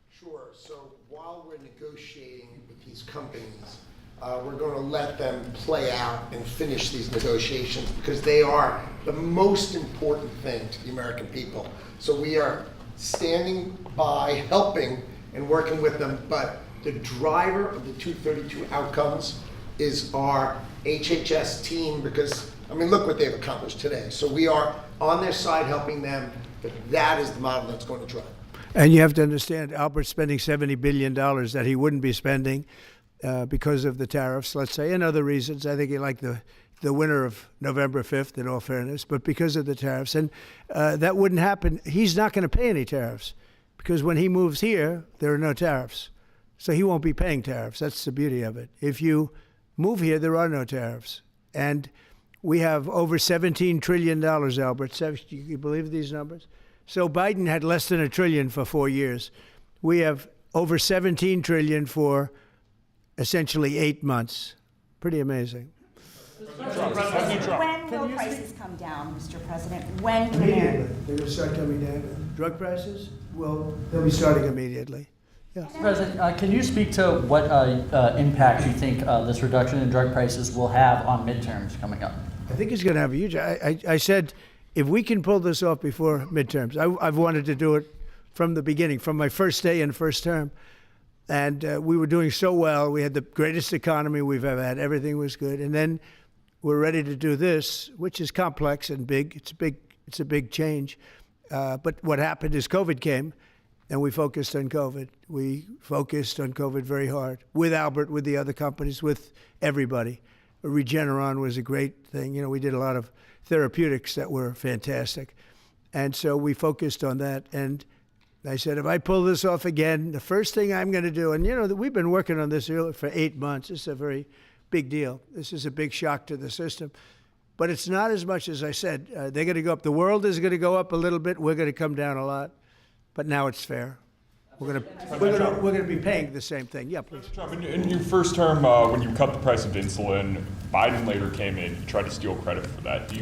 Sure. So while we're negotiating with these companies, we're going to let them play out and finish these negotiations because they are the most important thing to the American people. So we are standing by, helping and working with them, but the driver of the 232 outcomes is our HHS team because, I mean, look what they've accomplished today. So we are on their side helping them, but that is the model that's going to drive. And you have to understand, Albert's spending $70 billion that he wouldn't be spending because of the tariffs, let's say, and other reasons. I think he liked the winner of November 5th, in all fairness, but because of the tariffs. And that wouldn't happen. He's not going to pay any tariffs because when he moves here, there are no tariffs. So he won't be paying tariffs. That's the beauty of it. If you move here, there are no tariffs. And we have over $17 trillion, Albert. You believe these numbers? So Biden had less than $1 trillion for 4 years. We have over $17 trillion for essentially 8 months. Pretty amazing. When will prices come down, Mr. President? When can Immediately. They're going to start coming down. Drug prices? Well, they'll be starting immediately. Yeah. President, can you speak to what impact you think this reduction in drug prices will have on midterms coming up? I think it's going to have a huge. I said, if we can pull this off before midterms, I've wanted to do it from the beginning, from my first day in first term. And we were doing so well. We had the greatest economy we've ever had. Everything was good. And then we're ready to do this, which is complex and big. It's a big change. But what happened is COVID came, and we focused on COVID. We focused on COVID very hard with Albert, with the other companies, with everybody. Regeneron was a great thing. You know, we did a lot of therapeutics that were fantastic. And so we focused on that. And I said, if I pull this off again, the first thing I'm going to do, and we've been working on this for 8 months. It's a very big deal. This is a big shock to the system. But it's not as much as I said. They're going to go up. The world is going to go up a little bit. We're going to come down a lot. But now it's fair. We're going to be paying the same thing. Yeah, please. Trump, in your first term, when you cut the price of insulin, Biden later came in. He tried to steal credit for that. Do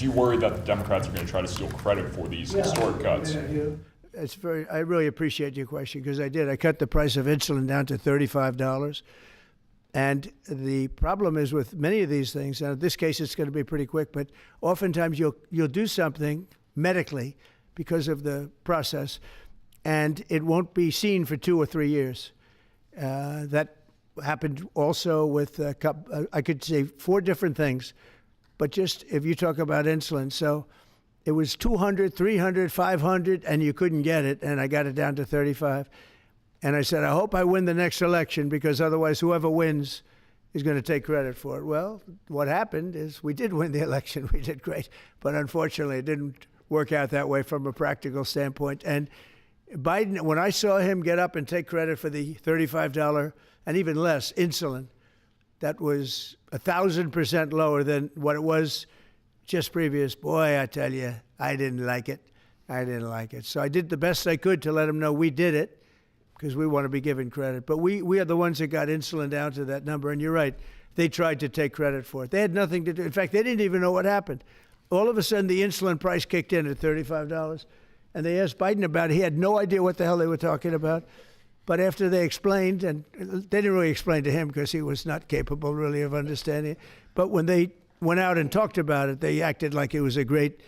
you worry that the Democrats are going to try to steal credit for these historic cuts? I really appreciate your question, because I did. I cut the price of insulin down to $35. And the problem is with many of these things, and in this case it's going to be pretty quick, but oftentimes you'll do something medically because of the process, and it won't be seen for 2 or 3 years. That happened also with, I could say 4 different things, but just if you talk about insulin. So it was 200, 300, 500, and you couldn't get it, and I got it down to 35. And I said, I hope I win the next election, because otherwise whoever wins is going to take credit for it. Well, what happened is we did win the election. We did great. But unfortunately, it didn't work out that way from a practical standpoint. And Biden, when I saw him get up and take credit for the $35 and even less insulin, that was 1,000% lower than what it was just previous. Boy, I tell you, I didn't like it. I didn't like it. So I did the best I could to let him know we did it, because we want to be given credit. But we are the ones that got insulin down to that number. And you're right, they tried to take credit for it. They had nothing to do. In fact, they didn't even know what happened. All of a sudden, the insulin price kicked in at $35. And they asked Biden about it. He had no idea what the hell they were talking about. But after they explained, and they didn't really explain to him because he was not capable really of understanding it. But when they went out and talked about it, they acted like it was a great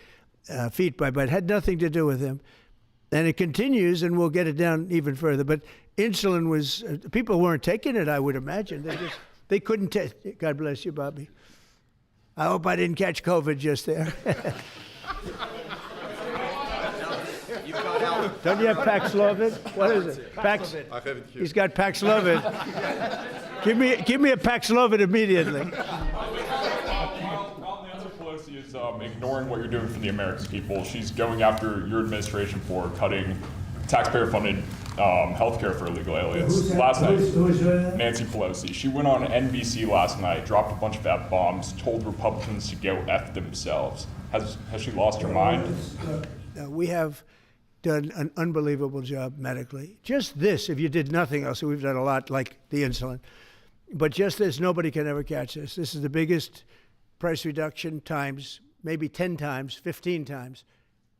feat by Biden. It had nothing to do with him. And it continues, and we'll get it down even further. But insulin was, people weren't taking it, I would imagine. They couldn't take it. God bless you, Bobby. I hope I didn't catch COVID just there. Don't you have Paxlovid? What is it? I have it here. He's got Paxlovid. Give me a Paxlovid immediately. Nancy Pelosi is ignoring what you're doing for the American people. She's going after your administration for cutting taxpayer-funded health care for illegal aliens. Last night, Nancy Pelosi, she went on NBC last night, dropped a bunch of F-bombs, told Republicans to go F themselves. Has she lost her mind? We have done an unbelievable job medically. Just this, if you did nothing else, we've done a lot like the insulin, but just this, nobody can ever catch this. This is the biggest price reduction times, maybe 10 times, 15 times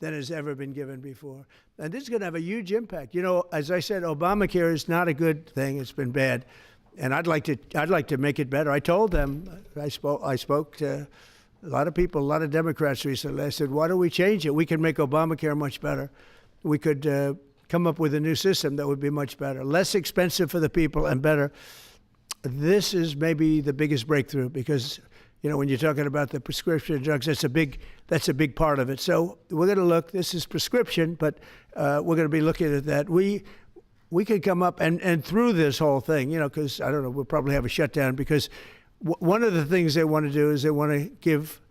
than has ever been given before. And this is going to have a huge impact. You know, as I said, Obamacare is not a good thing. It's been bad. And I'd like to make it better. I told them, I spoke to a lot of people, a lot of Democrats recently. I said, why don't we change it? We can make Obamacare much better. We could come up with a new system that would be much better, less expensive for the people and better. This is maybe the biggest breakthrough because, you know, when you're talking about the prescription drugs, that's a big part of it. So we're going to look. This is prescription, but we're going to be looking at that. We could come up and through this whole thing, you know, because I don't know, we'll probably have a shutdown because one of the things they want to do is they want to give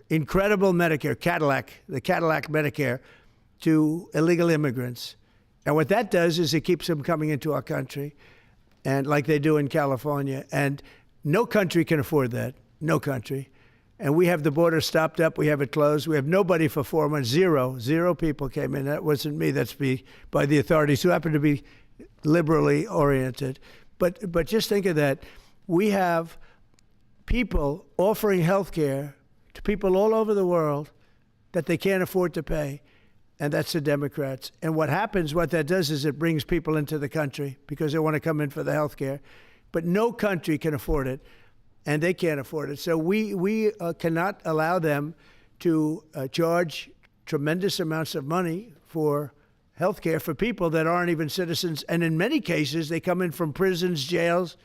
incredible Medicare, the Cadillac Medicare, to illegal immigrants. And what that does is it keeps them coming into our country, and like they do in California. And no country can afford that, no country. And we have the border stopped up, we have it closed, we have nobody for 4 months, zero people came in. That wasn't me, that's by the authorities who happen to be liberally oriented. But just think of that. We have people offering health care to people all over the world that they can't afford to pay. And that's the Democrats. And what that does is it brings people into the country because they want to come in for the health care. But no country can afford it, and they can't afford it. So we cannot allow them to charge tremendous amounts of money for health care for people that aren't even citizens. And in many cases, they come in from prisons, jails,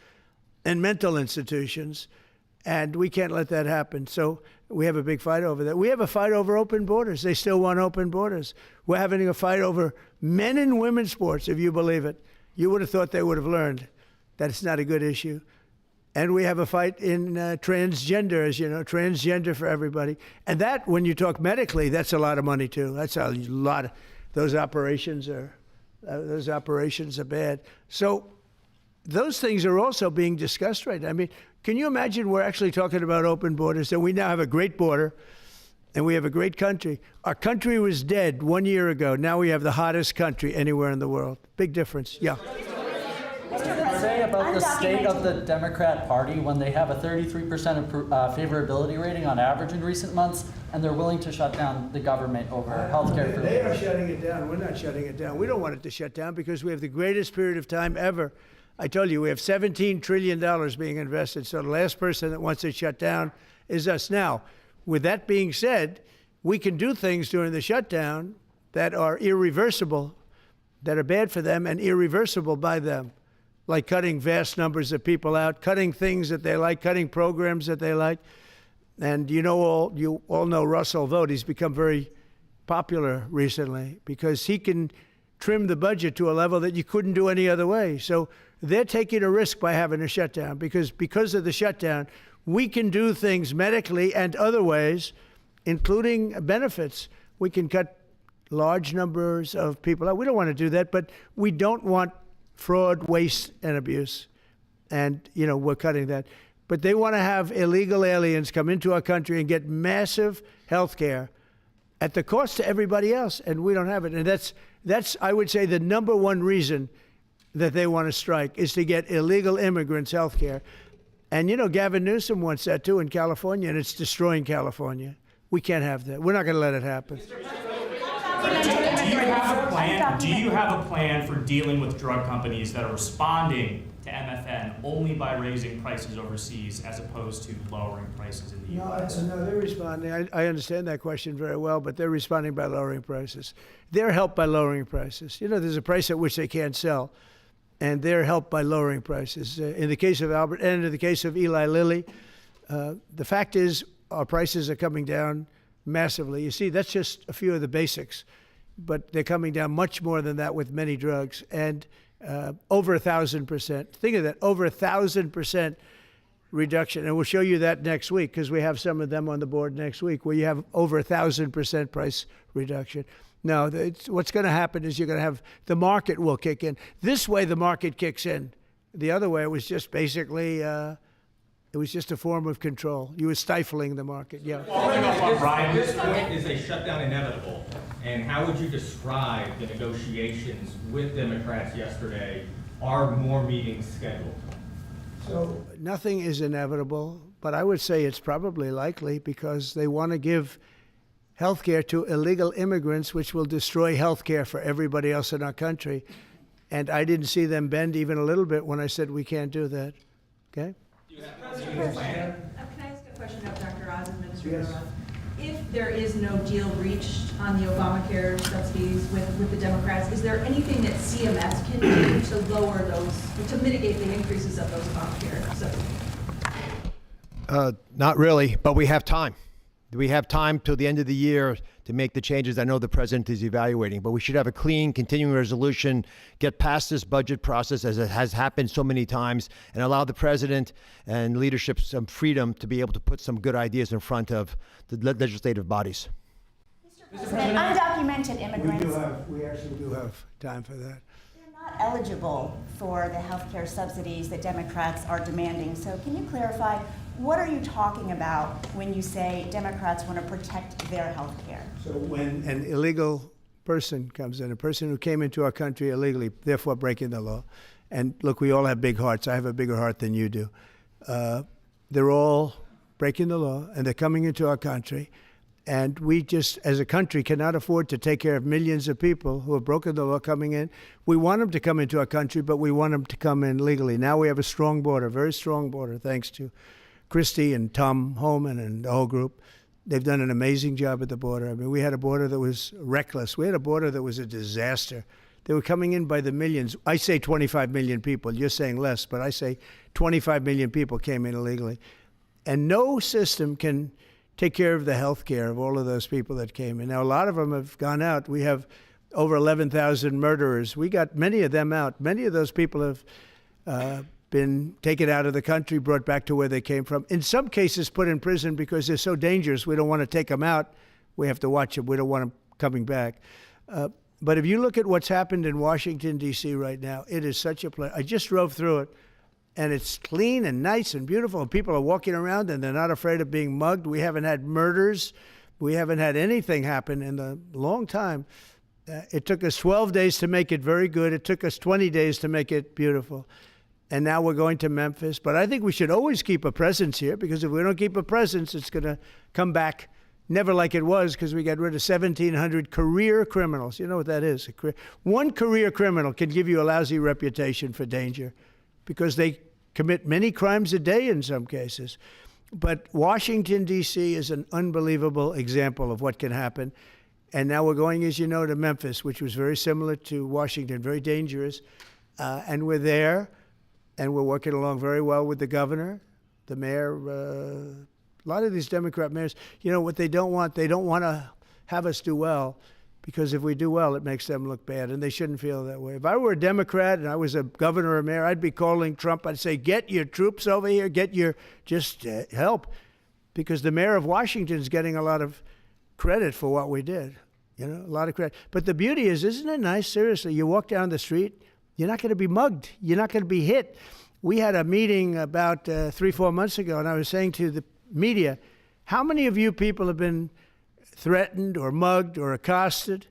and mental institutions. And we can't let that happen. So we have a big fight over that. We have a fight over open borders. They still want open borders. We're having a fight over men and women's sports, if you believe it. You would have thought they would have learned that it's not a good issue. And we have a fight in transgender, as you know, transgender for everybody. And that, when you talk medically, that's a lot of money too. That's a lot. Those operations are bad. So those things are also being discussed right now. I mean, can you imagine we're actually talking about open borders, and we now have a great border, and we have a great country. Our country was dead 1 year ago. Now we have the hottest country anywhere in the world. Big difference. Yeah. Say about the state of the Democrat Party when they have a 33% favorability rating on average in recent months, and they're willing to shut down the government over healthcare for They are shutting it down. We're not shutting it down. We don't want it to shut down because we have the greatest period of time ever. I told you, we have $17 trillion being invested, so the last person that wants it shut down is us. Now, with that being said, we can do things during the shutdown that are irreversible, that are bad for them and irreversible by them, like cutting vast numbers of people out, cutting things that they like, cutting programs that they like. And you all know Russell Vought. He's become very popular recently because he can trim the budget to a level that you couldn't do any other way. So they're taking a risk by having a shutdown because of the shutdown, we can do things medically and other ways, including benefits. We can cut large numbers of people out. We don't want to do that, but we don't want fraud, waste, and abuse. And, we're cutting that. But they want to have illegal aliens come into our country and get massive health care at the cost to everybody else, and we don't have it. And that's I would say, the number one reason that they want to strike is to get illegal immigrants health care. And, Gavin Newsom wants that, too, in California, and it's destroying California. We can't have that. We're not going to let it happen. Do you have a plan for dealing with drug companies that are responding to MFN only by raising prices overseas as opposed to lowering prices in the U.S.? No, they're responding. I understand that question very well, but they're responding by lowering prices. They're helped by lowering prices. There's a price at which they can't sell, and they're helped by lowering prices. In the case of Albert and in the case of Eli Lilly, the fact is our prices are coming down massively. You see, that's just a few of the basics, but they're coming down much more than that with many drugs, and over 1,000%. Think of that, over 1,000% reduction. And we'll show you that next week because we have some of them on the board next week where you have over 1,000% price reduction. No, what's going to happen is you're going to have the market will kick in. This way, the market kicks in. The other way, it was just basically it was just a form of control. You were stifling the market. Yeah. At this point, is a shutdown inevitable? And how would you describe the negotiations with Democrats yesterday? Are more meetings scheduled? So nothing is inevitable, but I would say it's probably likely because they want to give health care to illegal immigrants, which will destroy health care for everybody else in our country. And I didn't see them bend even a little bit when I said we can't do that. Okay? Can I ask a question of Dr. Oz, Administrator Oz? If there is no deal reached on the Obamacare subsidies with the Democrats, is there anything that CMS can do to lower those, to mitigate the increases of those Obamacare subsidies? Not really, but we have time. We have time till the end of the year to make the changes I know the president is evaluating, but we should have a clean continuing resolution, get past this budget process as it has happened so many times, and allow the president and leadership some freedom to be able to put some good ideas in front of the legislative bodies. Mr. President, undocumented immigrants. We actually do have time for that. Not eligible for the health care subsidies that Democrats are demanding. So can you clarify, what are you talking about when you say Democrats want to protect their health care? So when an illegal person comes in, a person who came into our country illegally, therefore breaking the law, and look, we all have big hearts. I have a bigger heart than you do. They're all breaking the law, and they're coming into our country. And we just, as a country, cannot afford to take care of millions of people who have broken the law coming in. We want them to come into our country, but we want them to come in legally. Now we have a strong border, very strong border, thanks to Christie and Tom Homan and the whole group. They've done an amazing job at the border. I mean, we had a border that was reckless. We had a border that was a disaster. They were coming in by the millions. I say 25 million people. You're saying less, but I say 25 million people came in illegally. And no system can take care of the health care of all of those people that came in. Now, a lot of them have gone out. We have over 11,000 murderers. We got many of them out. Many of those people have been taken out of the country, brought back to where they came from. In some cases, put in prison because they're so dangerous. We don't want to take them out. We have to watch them. We don't want them coming back. But if you look at what's happened in Washington, D.C. right now, it is such a place. I just drove through it, and it's clean and nice and beautiful, and people are walking around, and they're not afraid of being mugged. We haven't had murders. We haven't had anything happen in a long time. It took us 12 days to make it very good. It took us 20 days to make it beautiful. And now we're going to Memphis. But I think we should always keep a presence here, because if we don't keep a presence, it's going to come back never like it was, because we got rid of 1,700 career criminals. You know what that is? One career criminal can give you a lousy reputation for danger, because they commit many crimes a day in some cases. But Washington, D.C. is an unbelievable example of what can happen. And now we're going, as you know, to Memphis, which was very similar to Washington, very dangerous. And we're there, and we're working along very well with the governor, the mayor. A lot of these Democrat mayors, you know what they don't want to have us do well, because if we do well, it makes them look bad, and they shouldn't feel that way. If I were a Democrat and I was a governor or mayor, I'd be calling Trump. I'd say, get your troops over here, just help, because the mayor of Washington is getting a lot of credit for what we did, a lot of credit. But the beauty is, isn't it nice? Seriously, you walk down the street, you're not going to be mugged. You're not going to be hit. We had a meeting about 3-4 months ago, and I was saying to the media, how many of you people have been threatened or mugged or accosted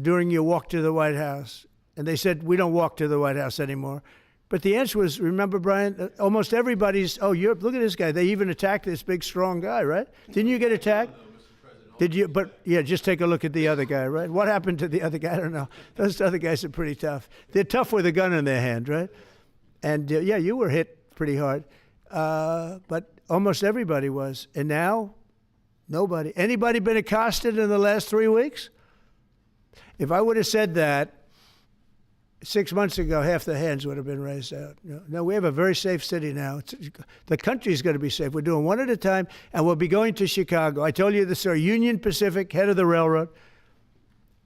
during your walk to the White House? And they said, we don't walk to the White House anymore. But the answer was, remember, Brian, almost everybody's, look at this guy. They even attacked this big, strong guy, right? Didn't you get attacked? Did you? But yeah, just take a look at the other guy, right? What happened to the other guy? I don't know. Those other guys are pretty tough. They're tough with a gun in their hand, right? And yeah, you were hit pretty hard. But almost everybody was. And now, nobody. Anybody been accosted in the last 3 weeks? If I would have said that 6 months ago, half the hands would have been raised out. No, we have a very safe city now. The country's going to be safe. We're doing one at a time, and we'll be going to Chicago. I told you this, our Union Pacific, head of the railroad.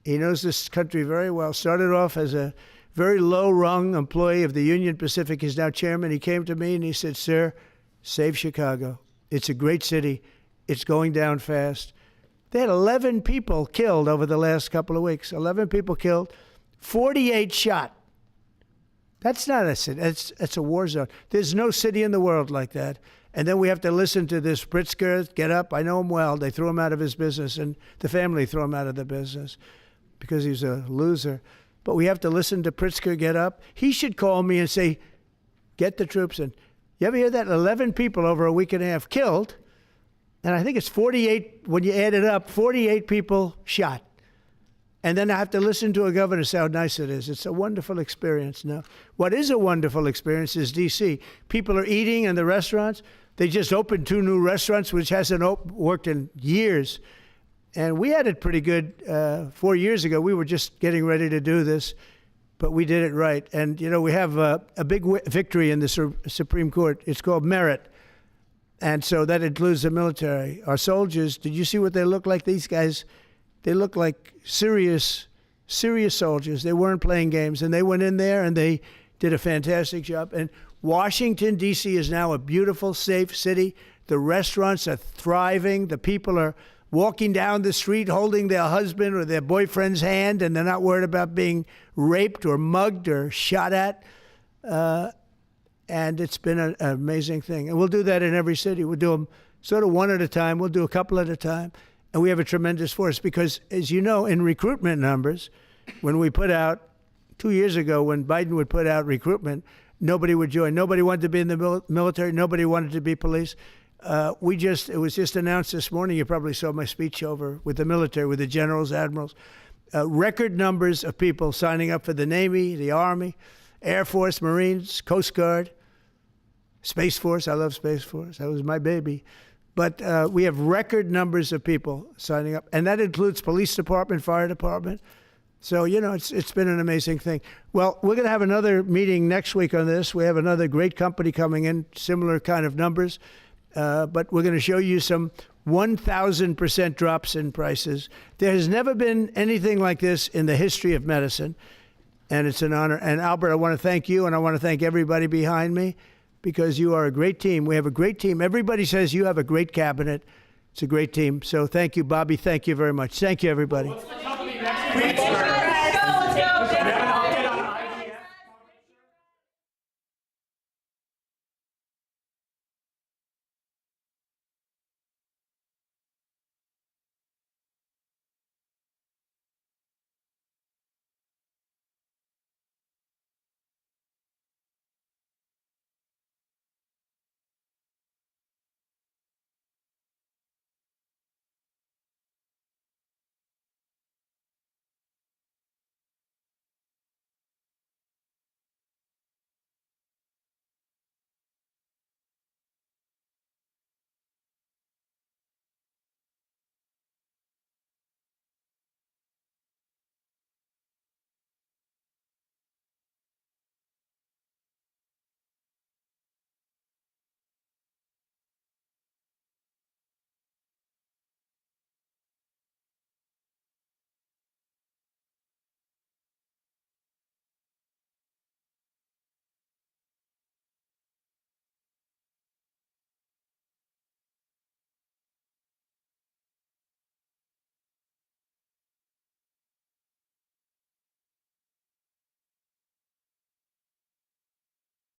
He knows this country very well. Started off as a very low-rung employee of the Union Pacific. He's now chairman. He came to me and he said, sir, save Chicago. It's a great city. It's going down fast. They had 11 people killed over the last couple of weeks. 11 people killed, 48 shot. That's not a city. That's a war zone. There's no city in the world like that. And then we have to listen to this Pritzker get up. I know him well. They threw him out of his business, and the family threw him out of the business because he's a loser. But we have to listen to Pritzker get up. He should call me and say, get the troops in. You ever hear that? 11 people over a week and a half killed. And I think it's 48, when you add it up, 48 people shot. And then I have to listen to a governor say how nice it is. It's a wonderful experience. Now, what is a wonderful experience is D.C. People are eating in the restaurants. They just opened 2 new restaurants, which hasn't worked in years. And we had it pretty good 4 years ago. We were just getting ready to do this, but we did it right. And, we have a big victory in the Supreme Court. It's called merit. And so that includes the military. Our soldiers, did you see what they look like? These guys, they look like serious soldiers. They weren't playing games. And they went in there and they did a fantastic job. And Washington, D.C. is now a beautiful, safe city. The restaurants are thriving. The people are walking down the street holding their husband or their boyfriend's hand, and they're not worried about being raped or mugged or shot at. And it's been an amazing thing. And we'll do that in every city. We'll do them sort of one at a time. We'll do a couple at a time. And we have a tremendous force because, as you know, in recruitment numbers, when we put out, 2 years ago, when Biden would put out recruitment, nobody would join. Nobody wanted to be in the military. Nobody wanted to be police. It was just announced this morning. You probably saw my speech over with the military, with the generals, admirals. Record numbers of people signing up for the Navy, the Army, Air Force, Marines, Coast Guard, Space Force. I love Space Force. That was my baby. But we have record numbers of people signing up, and that includes police department, fire department. So, it's been an amazing thing. Well, we're going to have another meeting next week on this. We have another great company coming in, similar kind of numbers. But we're going to show you some 1,000% drops in prices. There has never been anything like this in the history of medicine. and it's an honor. And Albert, I want to thank you, and I want to thank everybody behind me, because you are a great team. We have a great team. Everybody says you have a great cabinet. It's a great team. So thank you, Bobby. Thank you very much. Thank you, everybody. What's the company next week?